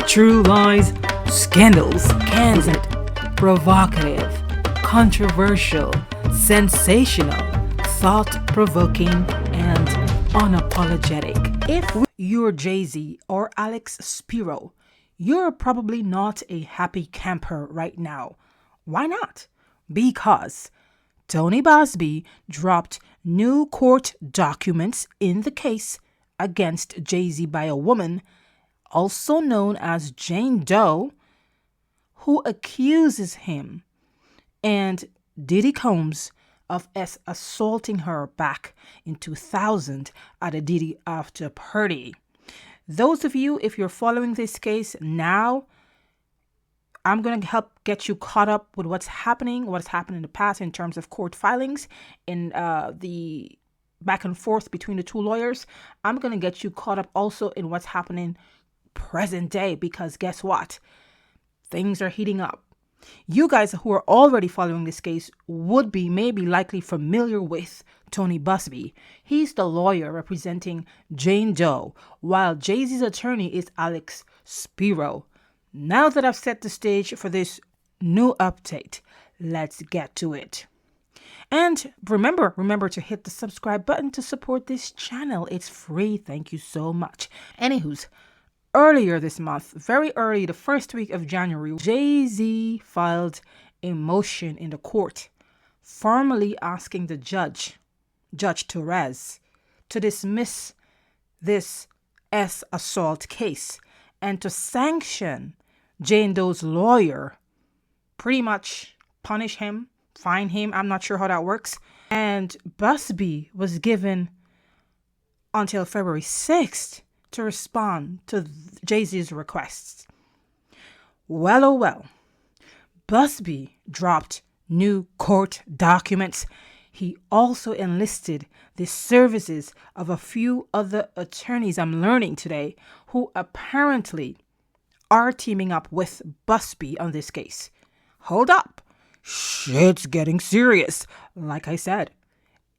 True lies, scandals, candid, provocative, controversial, sensational, thought-provoking, and unapologetic. If you're Jay-Z or Alex Spiro, you're probably not a happy camper right now. Why not? Because Tony Buzbee dropped new court documents in the case against Jay-Z by a woman, also known as Jane Doe, who accuses him and Diddy Combs of S assaulting her back in 2000 at a Diddy after party. Those of you, if you're following this case now, I'm going to help get you caught up with what's happened in the past in terms of court filings, in the back and forth between the two lawyers. I'm going to get you caught up also in what's happening present day, because guess what? Things are heating up. You guys who are already following this case would be maybe likely familiar with Tony Buzbee. He's the lawyer representing Jane Doe, while Jay-Z's attorney is Alex Spiro. Now that I've set the stage for this new update, let's get to it. And remember to hit the subscribe button to support this channel. It's free. Thank you so much. Anywho's, earlier this month, very early, the first week of January, Jay-Z filed a motion in the court, formally asking the Judge Torres, to dismiss this S assault case and to sanction Jane Doe's lawyer, pretty much punish him, fine him. I'm not sure how that works. And Buzbee was given until February 6th to respond to Jay-Z's requests. Well, oh well, Buzbee dropped new court documents. He also enlisted the services of a few other attorneys, I'm learning today, who apparently are teaming up with Buzbee on this case. Hold up. Shit's getting serious. Like I said,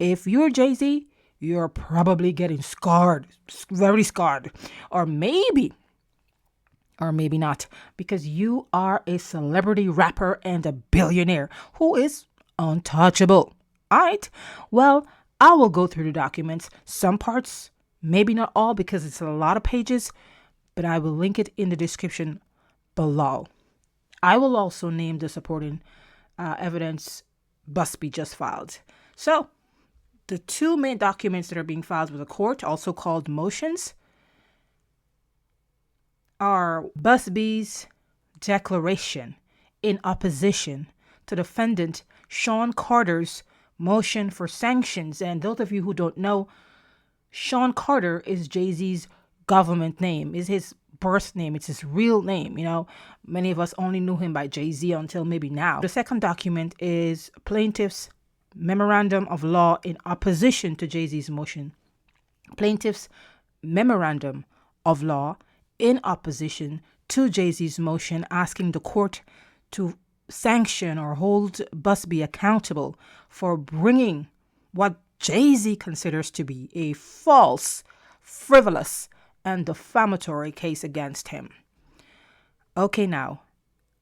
if you're Jay-Z, you're probably getting scarred, very scarred, or maybe not, because you are a celebrity rapper and a billionaire who is untouchable. All right. Well, I will go through the documents, some parts, maybe not all, because it's a lot of pages, but I will link it in the description below. I will also name the supporting evidence Buzbee just filed. So, the two main documents that are being filed with the court, also called motions, are Buzbee's declaration in opposition to defendant Shawn Carter's motion for sanctions. And those of you who don't know, Shawn Carter is Jay-Z's government name, is his birth name, it's his real name. You know, many of us only knew him by Jay-Z until maybe now. The second document is plaintiff's memorandum of law in opposition to Jay-Z's motion. Plaintiff's memorandum of law in opposition to Jay-Z's motion, asking the court to sanction or hold Buzbee accountable for bringing what Jay-Z considers to be a false, frivolous, and defamatory case against him. Okay, now,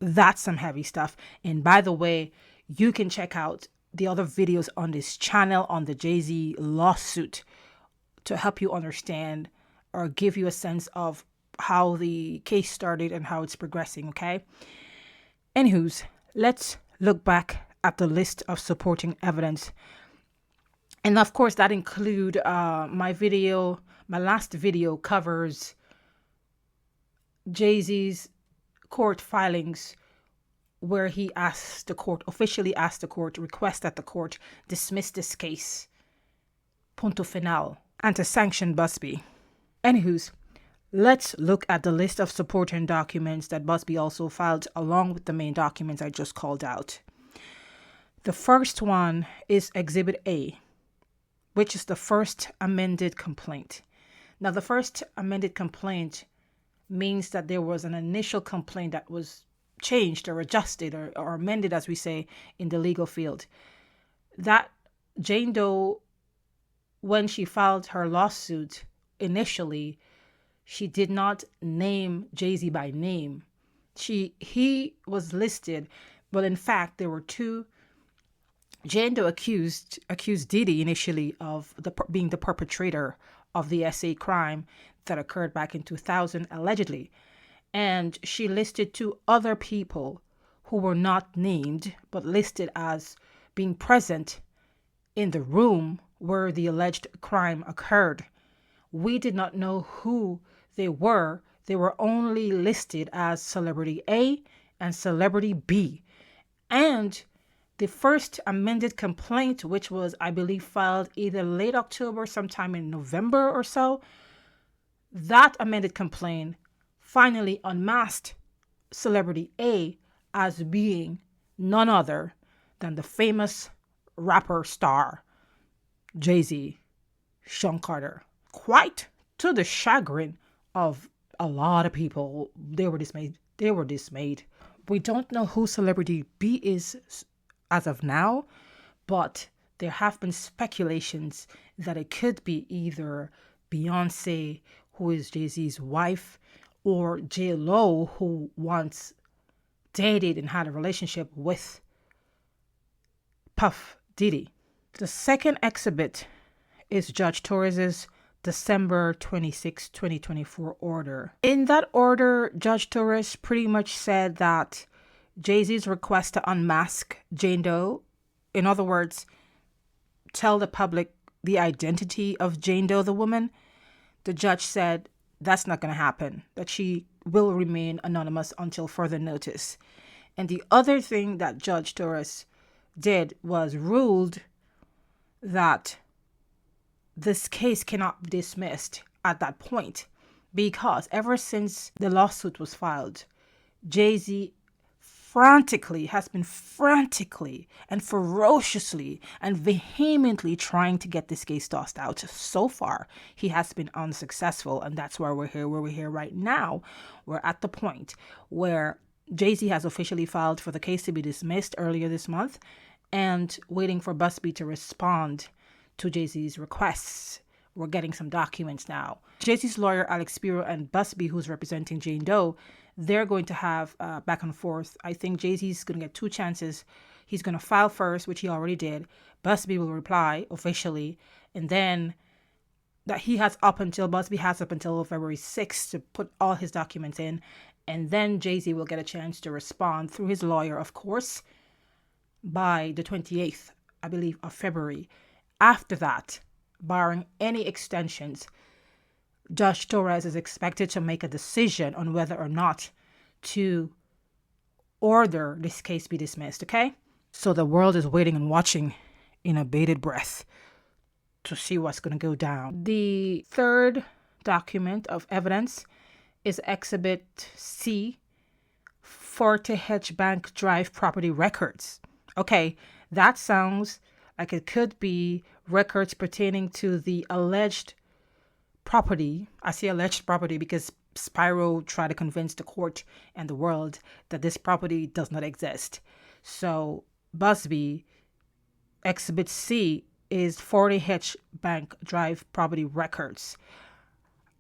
that's some heavy stuff. And by the way, you can check out the other videos on this channel on the Jay-Z lawsuit to help you understand or give you a sense of how the case started and how it's progressing, okay? Anywho's, let's look back at the list of supporting evidence. And of course, that include my last video covers Jay-Z's court filings, where he officially asked the court, request that the court dismiss this case, punto final, and to sanction Buzbee. Anywho's, let's look at the list of supporting documents that Buzbee also filed along with the main documents I just called out. The first one is Exhibit A, which is the first amended complaint. Now, the first amended complaint means that there was an initial complaint that was changed or adjusted or amended, as we say in the legal field. That Jane Doe, when she filed her lawsuit initially, She did not name Jay-Z by name. He was listed, but in fact there were two. Jane Doe accused Diddy initially of being the perpetrator of the SA crime that occurred back in 2000 allegedly, and she listed two other people who were not named but listed as being present in the room where the alleged crime occurred. We did not know who they were. They were only listed as Celebrity A and Celebrity B. And the first amended complaint, which was, I believe, filed either late October, sometime in November or so, that amended complaint finally unmasked Celebrity A as being none other than the famous rapper star, Jay-Z, Shawn Carter. Quite to the chagrin of a lot of people, they were dismayed. We don't know who Celebrity B is as of now, but there have been speculations that it could be either Beyonce, who is Jay-Z's wife, or J-Lo, who once dated and had a relationship with Puff Diddy. The second exhibit is Judge Torres's December 26, 2024 order. In that order, Judge Torres pretty much said that Jay-Z's request to unmask Jane Doe, in other words, tell the public the identity of Jane Doe, the woman, the judge said that's not going to happen, that she will remain anonymous until further notice. And the other thing that Judge Torres did was ruled that this case cannot be dismissed at that point because ever since the lawsuit was filed, Jay-Z has been frantically and ferociously and vehemently trying to get this case tossed out. So far, he has been unsuccessful, and that's why we're here right now. We're at the point where Jay-Z has officially filed for the case to be dismissed earlier this month and waiting for Buzbee to respond to Jay-Z's requests. We're getting some documents now. Jay-Z's lawyer, Alex Spiro, and Buzbee, who's representing Jane Doe, they're going to have back and forth. I think Jay-Z's going to get two chances. He's going to file first, which he already did. Buzbee will reply officially. And then Buzbee has up until February 6th to put all his documents in. And then Jay-Z will get a chance to respond through his lawyer, of course, by the 28th, I believe, of February. After that, barring any extensions, Judge Torres is expected to make a decision on whether or not to order this case be dismissed, okay? So the world is waiting and watching in a bated breath to see what's going to go down. The third document of evidence is Exhibit C, Forte Hedge Bank Drive property records. Okay, that sounds like it could be records pertaining to the alleged property. I say alleged property because Spyro tried to convince the court and the world that this property does not exist. So Buzbee, Exhibit C is Forte Hedge Bank Drive property records.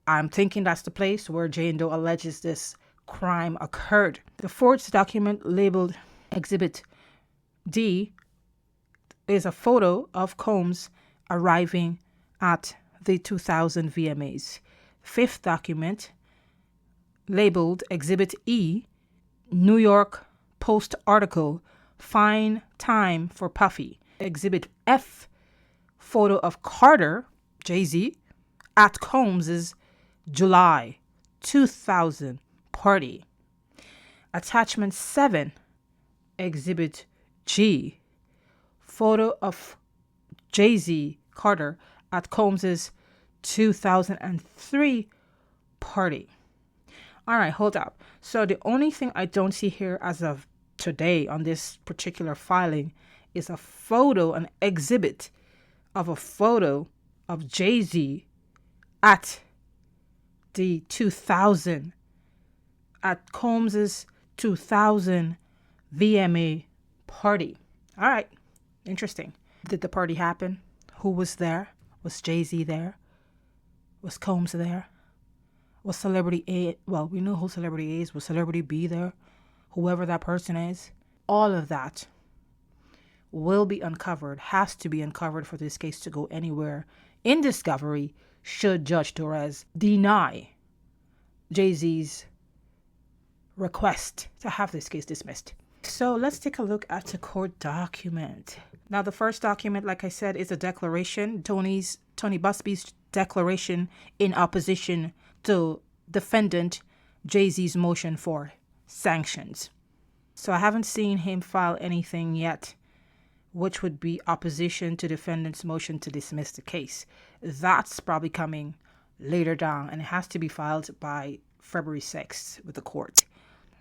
I'm thinking that's the place where Jane Doe alleges this crime occurred. The fourth document, labeled Exhibit D, is a photo of Combs arriving at the 2000 VMAs. Fifth document, labeled Exhibit E, New York Post article, Fine Time for Puffy. Exhibit F, photo of Carter, Jay-Z, at Combs' July 2000 party. Attachment 7, Exhibit G, photo of Jay-Z, Carter, at Combs' 2003 party. All right, hold up. So the only thing I don't see here as of today on this particular filing is a photo, an exhibit of a photo of Jay-Z at the 2000, at Combs' 2000 VMA party. All right, interesting. Did the party happen? Who was there? Was Jay-Z there? Was Combs there? Was Celebrity A, well, we know who Celebrity A is. Was Celebrity B there? Whoever that person is. All of that will be uncovered, has to be uncovered for this case to go anywhere in discovery should Judge Torres deny Jay-Z's request to have this case dismissed. So let's take a look at the court document. Now, the first document, like I said, is a declaration, Tony Buzbee's declaration in opposition to defendant Jay-Z's motion for sanctions. So I haven't seen him file anything yet, which would be opposition to defendant's motion to dismiss the case. That's probably coming later down, and it has to be filed by February 6th with the court.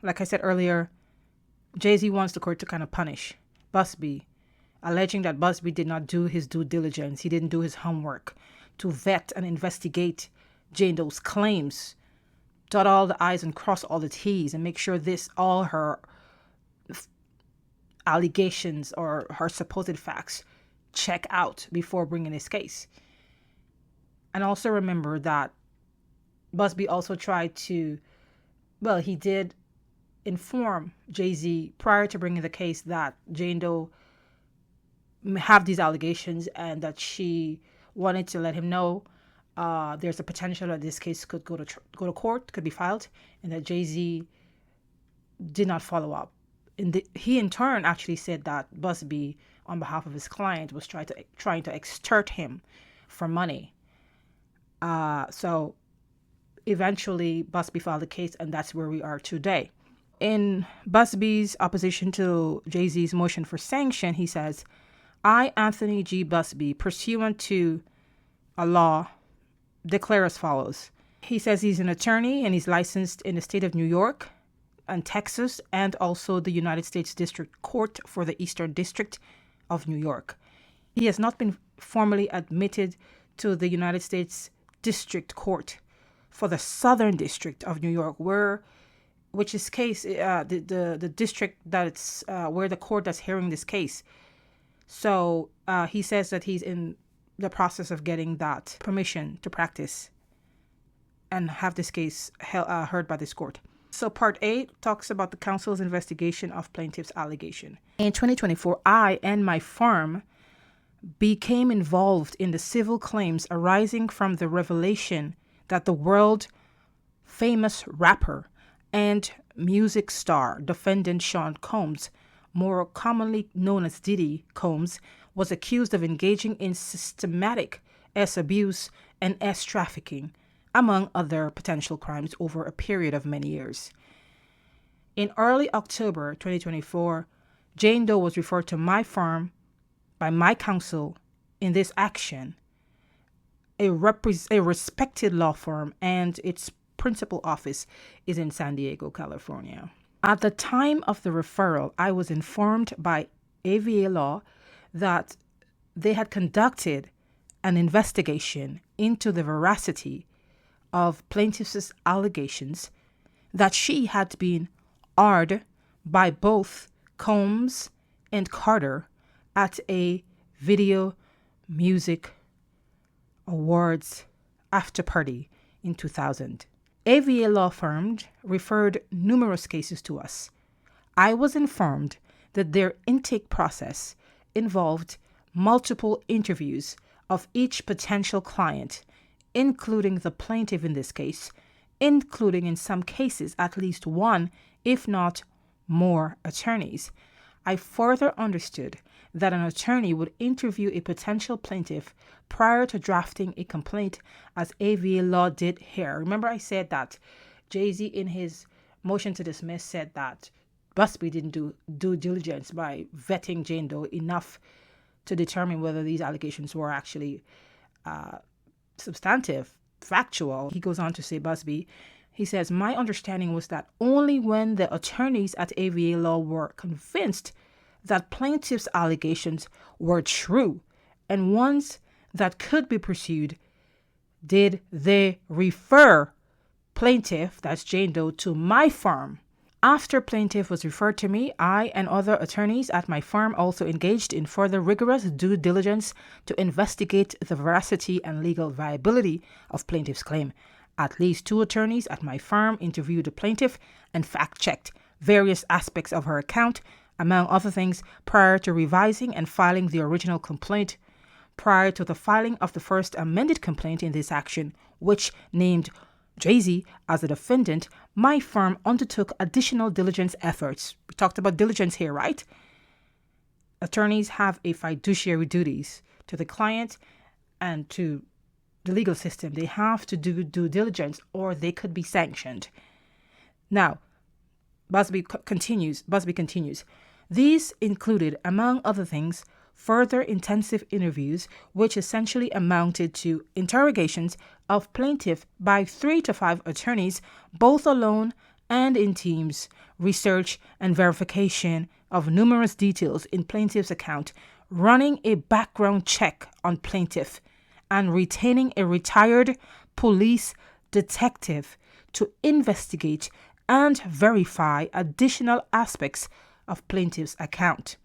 Like I said earlier, Jay-Z wants the court to kind of punish Buzbee, alleging that Buzbee did not do his due diligence. He didn't do his homework to vet and investigate Jane Doe's claims, dot all the I's and cross all the T's, and make sure all her allegations or her supposed facts check out before bringing this case. And also remember that Buzbee also tried to, well, he did inform Jay-Z prior to bringing the case that Jane Doe have these allegations and that she wanted to let him know there's a potential that this case could go to court, could be filed, and that Jay-Z did not follow up. He in turn actually said that Buzbee, on behalf of his client, was trying to extort him for money. So eventually Buzbee filed the case, and that's where we are today. In Buzbee's opposition to Jay-Z's motion for sanction, he says, I, Anthony G. Buzbee, pursuant to a law, declare as follows. He says he's an attorney and he's licensed in the state of New York and Texas and also the United States District Court for the Eastern District of New York. He has not been formally admitted to the United States District Court for the Southern District of New York, which is the district that's where the court that's hearing this case. So he says that he's in the process of getting that permission to practice and have this case heard by this court. So Part 8 talks about the counsel's investigation of plaintiff's allegation. In 2024, I and my firm became involved in the civil claims arising from the revelation that the world-famous rapper and music star, defendant Shawn Combs, more commonly known as Diddy Combs, was accused of engaging in systematic S abuse and S trafficking, among other potential crimes over a period of many years. In early October 2024, Jane Doe was referred to my firm by my counsel in this action, a respected law firm, and its principal office is in San Diego, California. At the time of the referral, I was informed by AVA Law that they had conducted an investigation into the veracity of plaintiff's allegations that she had been AR'd by both Combs and Carter at a Video Music Awards after party in 2000. AVA law firm referred numerous cases to us. I was informed that their intake process involved multiple interviews of each potential client, including the plaintiff in this case, including in some cases at least one, if not more, attorneys. I further understood that an attorney would interview a potential plaintiff prior to drafting a complaint, as AVA law did here. Remember I said that Jay-Z in his motion to dismiss said that Buzbee didn't do due diligence by vetting Jane Doe enough to determine whether these allegations were actually substantive, factual. He goes on to say, Buzbee, he says, my understanding was that only when the attorneys at AVA law were convinced that plaintiff's allegations were true and ones that could be pursued, did they refer plaintiff, that's Jane Doe, to my firm. After plaintiff was referred to me, I and other attorneys at my firm also engaged in further rigorous due diligence to investigate the veracity and legal viability of plaintiff's claim. At least 2 attorneys at my firm interviewed the plaintiff and fact-checked various aspects of her account, among other things, prior to revising and filing the original complaint. Prior to the filing of the first amended complaint in this action, which named Jay-Z as a defendant, my firm undertook additional diligence efforts. We talked about diligence here, right? Attorneys have a fiduciary duties to the client and to the legal system. They have to do due diligence or they could be sanctioned. Now, Buzbee continues. These included, among other things, further intensive interviews, which essentially amounted to interrogations of plaintiff by 3 to 5 attorneys, both alone and in teams, research and verification of numerous details in plaintiff's account, running a background check on plaintiff, and retaining a retired police detective to investigate and verify additional aspects of plaintiff's account.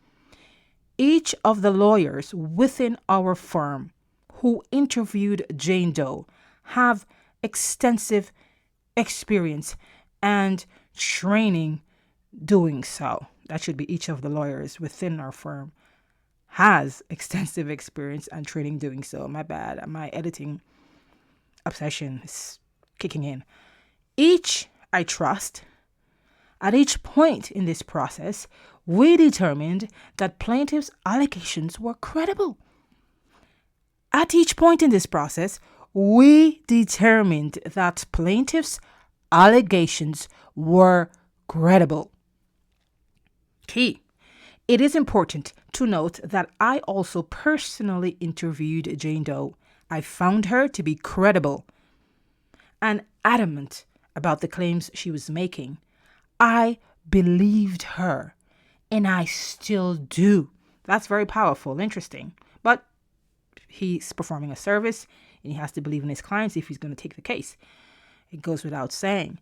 Each of the lawyers within our firm who interviewed Jane Doe have extensive experience and training doing so. That should be each of the lawyers within our firm has extensive experience and training doing so. My bad. My editing obsession is kicking in. Each, I trust, at each point in this process, we determined that plaintiff's allegations were credible. At each point in this process, we determined that plaintiff's allegations were credible. Key. It is important to note that I also personally interviewed Jane Doe. I found her to be credible and adamant about the claims she was making. I believed her, and I still do. That's very powerful, interesting. But he's performing a service, and he has to believe in his clients if he's going to take the case. It goes without saying.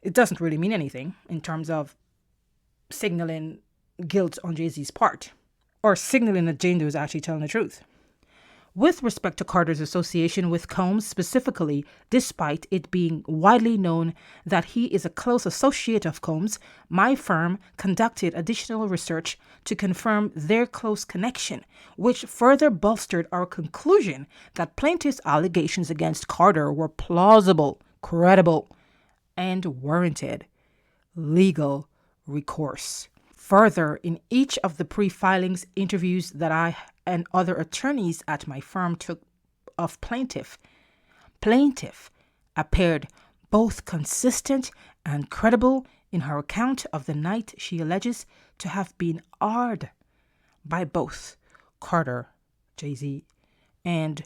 It doesn't really mean anything in terms of signaling guilt on Jay-Z's part, or signaling that Jane Doe is actually telling the truth. With respect to Carter's association with Combs specifically, despite it being widely known that he is a close associate of Combs, my firm conducted additional research to confirm their close connection, which further bolstered our conclusion that plaintiff's allegations against Carter were plausible, credible, and warranted legal recourse. Further, in each of the pre-filings interviews that I and other attorneys at my firm took of plaintiff appeared both consistent and credible in her account of the night she alleges to have been awed by both Carter, Jay-Z, and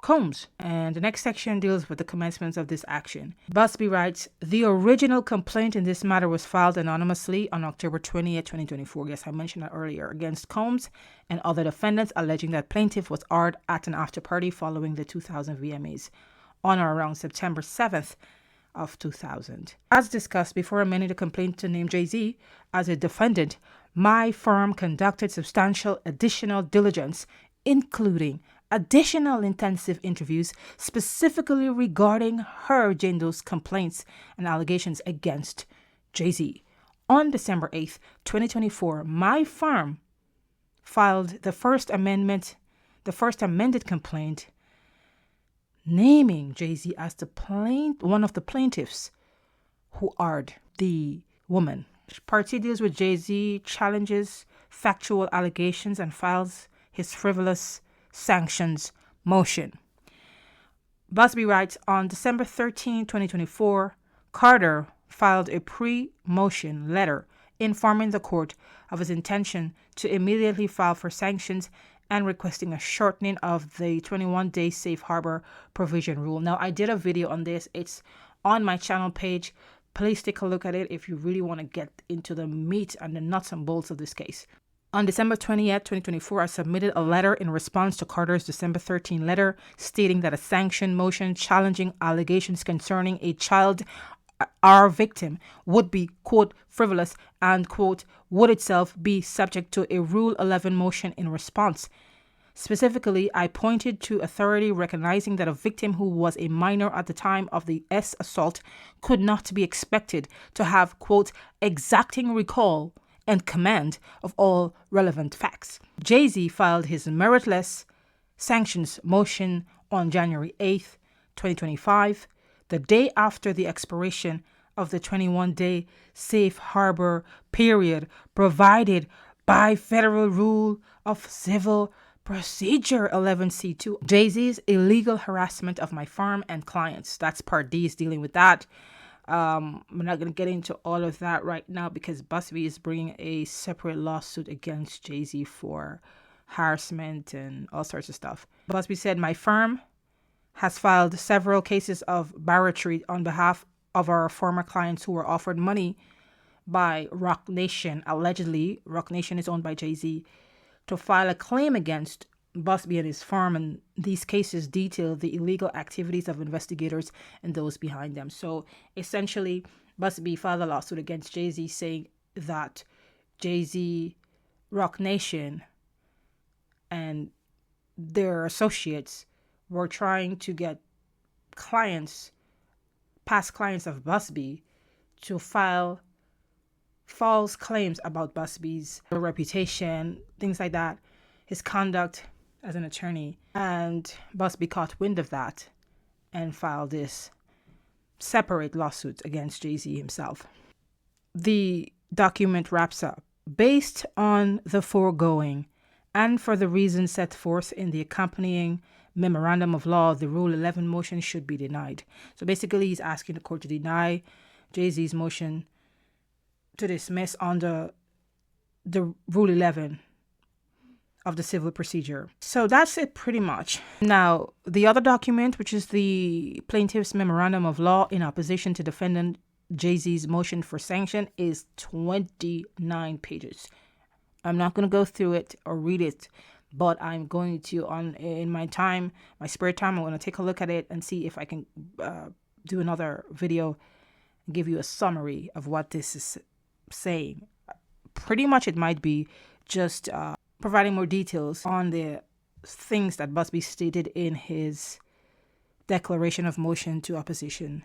Combs. And the next section deals with the commencements of this action. Buzbee writes, the original complaint in this matter was filed anonymously on October 20th, 2024. Yes, I mentioned that earlier. Against Combs and other defendants, alleging that plaintiff was awed at an after party following the 2000 VMAs on or around September 7th of 2000. As discussed before amending the complaint to name Jay-Z as a defendant, my firm conducted substantial additional diligence, including additional intensive interviews specifically regarding her, Jane Doe's, complaints and allegations against Jay-Z. On December 8th, 2024, my firm filed the first amended complaint naming Jay-Z as one of the plaintiffs who awed the woman. Part C deals with Jay-Z challenges factual allegations and files his frivolous sanctions motion. Buzbee writes, on December 13, 2024, Carter filed a pre-motion letter informing the court of his intention to immediately file for sanctions and requesting a shortening of the 21-day safe harbor provision rule. Now, I did a video on this. It's on my channel page. Please take a look at it if you really want to get into the meat and the nuts and bolts of this case. On December 20th, 2024, I submitted a letter in response to Carter's December 13 letter stating that a sanction motion challenging allegations concerning a child, our victim, would be, quote, frivolous and, quote, would itself be subject to a Rule 11 motion in response. Specifically, I pointed to authority recognizing that a victim who was a minor at the time of the S assault could not be expected to have, quote, exacting recall and command of all relevant facts. Jay-Z filed his meritless sanctions motion on January 8th, 2025, the day after the expiration of the 21-day safe harbor period provided by Federal Rule of Civil Procedure 11C2. Jay-Z's illegal harassment of my firm and clients. That's part D, is dealing with that. We're not going to get into all of that right now because Buzbee is bringing a separate lawsuit against Jay-Z for harassment and all sorts of stuff. Buzbee said, my firm has filed several cases of barratry on behalf of our former clients who were offered money by Roc Nation. Allegedly, Roc Nation is owned by Jay-Z, to file a claim against Buzbee and his firm, and these cases detail the illegal activities of investigators and those behind them. So essentially, Buzbee filed a lawsuit against Jay-Z saying that Jay-Z, Roc Nation, and their associates were trying to get clients, past clients of Buzbee, to file false claims about Buzbee's reputation, things like that, his conduct as an attorney. And Buzbee caught wind of that and filed this separate lawsuit against Jay-Z himself. The document wraps up. Based on the foregoing, and for the reasons set forth in the accompanying memorandum of law, the Rule 11 motion should be denied. So basically, he's asking the court to deny Jay-Z's motion to dismiss under the Rule 11 of the civil procedure. So that's it pretty much. Now, the other document, which is the plaintiff's memorandum of law in opposition to defendant Jay-Z's motion for sanction, is 29 pages. I'm not going to go through it or read it, but I'm going to, in my time, my spare time, I'm going to take a look at it and see if I can do another video and give you a summary of what this is saying. Pretty much it might be just providing more details on the things that Buzbee stated in his declaration of motion to opposition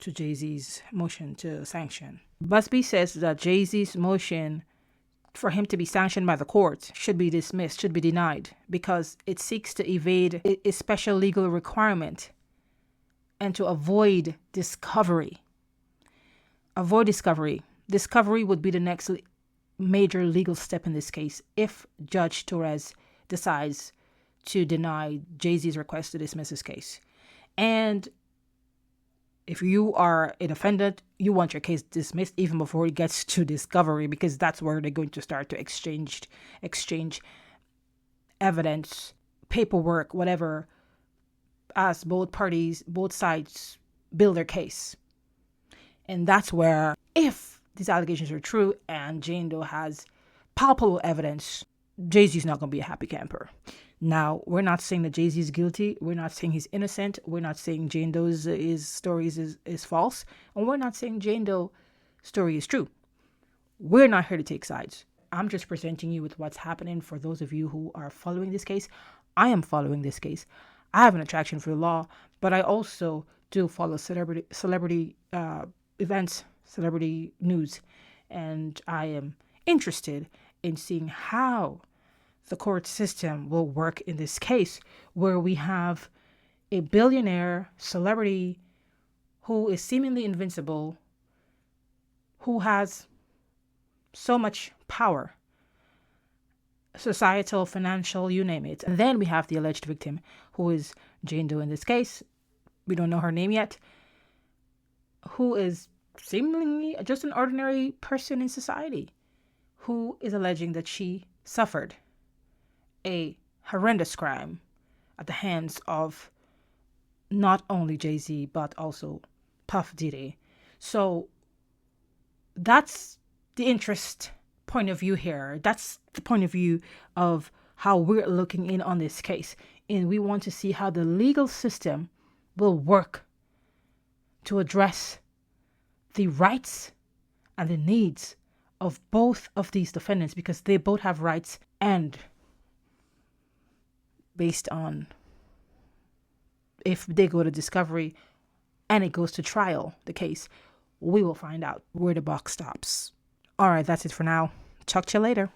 to Jay-Z's motion to sanction. Buzbee says that Jay-Z's motion for him to be sanctioned by the court should be dismissed, should be denied, because it seeks to evade a special legal requirement and to avoid discovery. Avoid discovery. Discovery would be the next major legal step in this case if Judge Torres decides to deny Jay-Z's request to dismiss his case. And if you are a defendant, you want your case dismissed even before it gets to discovery, because that's where they're going to start to exchange evidence, paperwork, whatever, as both sides build their case. And that's where, if these allegations are true and Jane Doe has palpable evidence, Jay-Z's not going to be a happy camper. Now, we're not saying that Jay-Z is guilty. We're not saying he's innocent. We're not saying Jane Doe's stories is false. And we're not saying Jane Doe's story is true. We're not here to take sides. I'm just presenting you with what's happening for those of you who are following this case. I am following this case. I have an attraction for the law, but I also do follow celebrity events, celebrity news. And I am interested in seeing how the court system will work in this case, where we have a billionaire celebrity who is seemingly invincible, who has so much power, societal, financial, you name it. And then we have the alleged victim, who is Jane Doe in this case. We don't know her name yet, who is seemingly just an ordinary person in society, who is alleging that she suffered a horrendous crime at the hands of not only Jay-Z, but also Puff Diddy. So that's the interest point of view here. That's the point of view of how we're looking in on this case. And we want to see how the legal system will work to address the rights and the needs of both of these defendants, because they both have rights and based on if they go to discovery and it goes to trial, the case, we will find out where the buck stops. All right, that's it for now. Talk to you later.